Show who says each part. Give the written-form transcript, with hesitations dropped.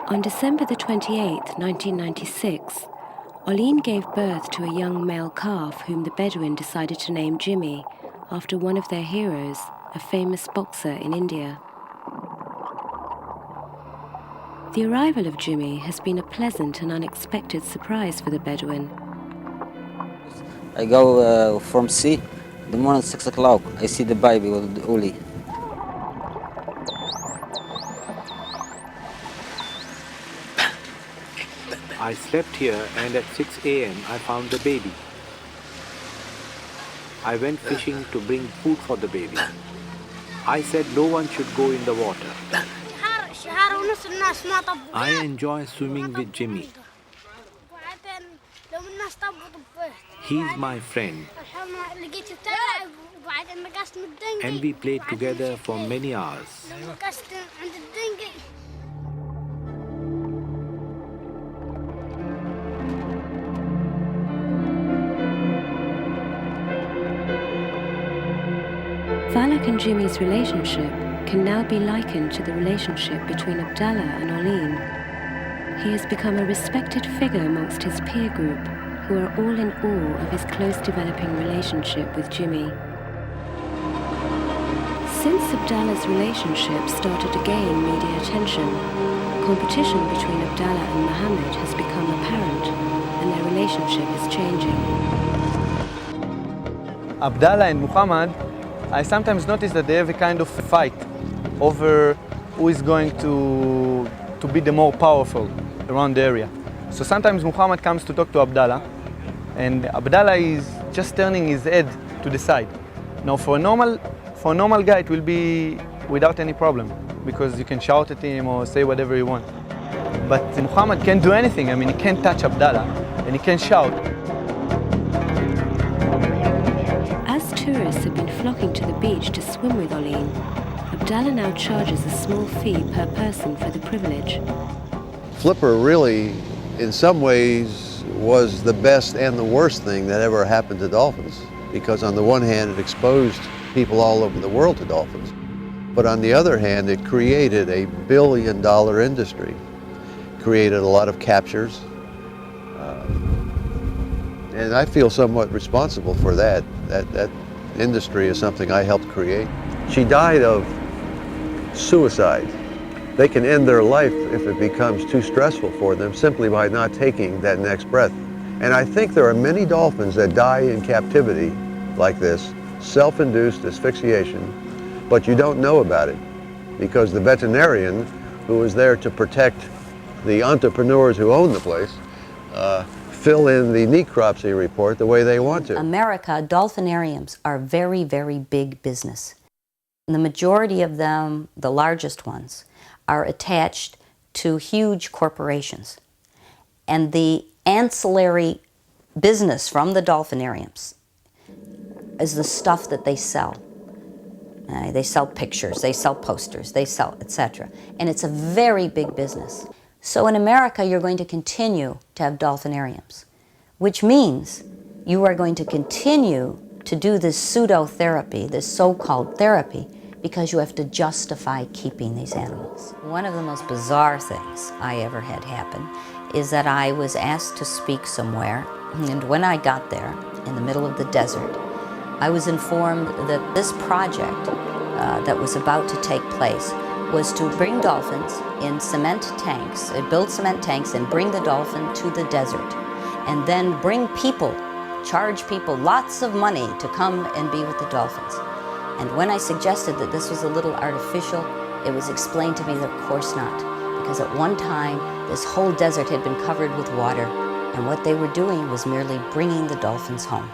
Speaker 1: On December the 28th, 1996, Oline gave birth to a young male calf whom the Bedouin decided to name Jimmy after one of their heroes, a famous boxer in India. The arrival of Jimmy has been a pleasant and unexpected surprise for the Bedouin.
Speaker 2: I go from sea, the morning 6 o'clock, I see the baby with the Uli.
Speaker 3: I slept here and at 6 a.m. I found the baby. I went fishing to bring food for the baby. I said no one should go in the water. I enjoy swimming with Jimmy. He's my friend. And we played together for many hours.
Speaker 1: Valak and Jimmy's relationship can now be likened to the relationship between Abdallah and Oline. He has become a respected figure amongst his peer group, who are all in awe of his close developing relationship with Jimmy. Since Abdallah's relationship started to gain media attention, competition between Abdallah and Muhammad has become apparent, and their relationship is changing.
Speaker 4: Abdallah and Muhammad, I sometimes notice that they have a kind of fight over who is going to be the more powerful around the area. So sometimes Muhammad comes to talk to Abdallah, and Abdallah is just turning his head to the side. Now for a normal guy it will be without any problem, because you can shout at him or say whatever you want. But Muhammad can't do anything. I mean, he can't touch Abdallah and he can't shout.
Speaker 1: As tourists have been flocking to the beach to swim with Oline, Abdallah now charges a small fee per person for the privilege.
Speaker 5: Flipper really, in some ways, was the best and the worst thing that ever happened to dolphins, because on the one hand it exposed people all over the world to dolphins, but on the other hand it created a billion-dollar industry, created a lot of captures, and I feel somewhat responsible for that. That industry is something I helped create. She died of suicide. They can end their life if it becomes too stressful for them simply by not taking that next breath. And I think there are many dolphins that die in captivity like this, self-induced asphyxiation, but you don't know about it because the veterinarian who is there to protect the entrepreneurs who own the place fill in the necropsy report the way they want to.
Speaker 6: America, dolphinariums are very, very big business. And the majority of them, the largest ones, are attached to huge corporations. And the ancillary business from the dolphinariums is the stuff that they sell. They sell pictures, they sell posters, they sell etc. And it's a very big business. So in America, you're going to continue to have dolphinariums, which means you are going to continue to do this pseudo-therapy, this so-called therapy, because you have to justify keeping these animals. One of the most bizarre things I ever had happen is that I was asked to speak somewhere, and when I got there, in the middle of the desert, I was informed that this project that was about to take place was to bring dolphins in cement tanks, build cement tanks and bring the dolphin to the desert, and then bring people, charge people lots of money to come and be with the dolphins. And when I suggested that this was a little artificial, it was explained to me that of course not, because at one time this whole desert had been covered with water, and what they were doing was merely bringing the dolphins home.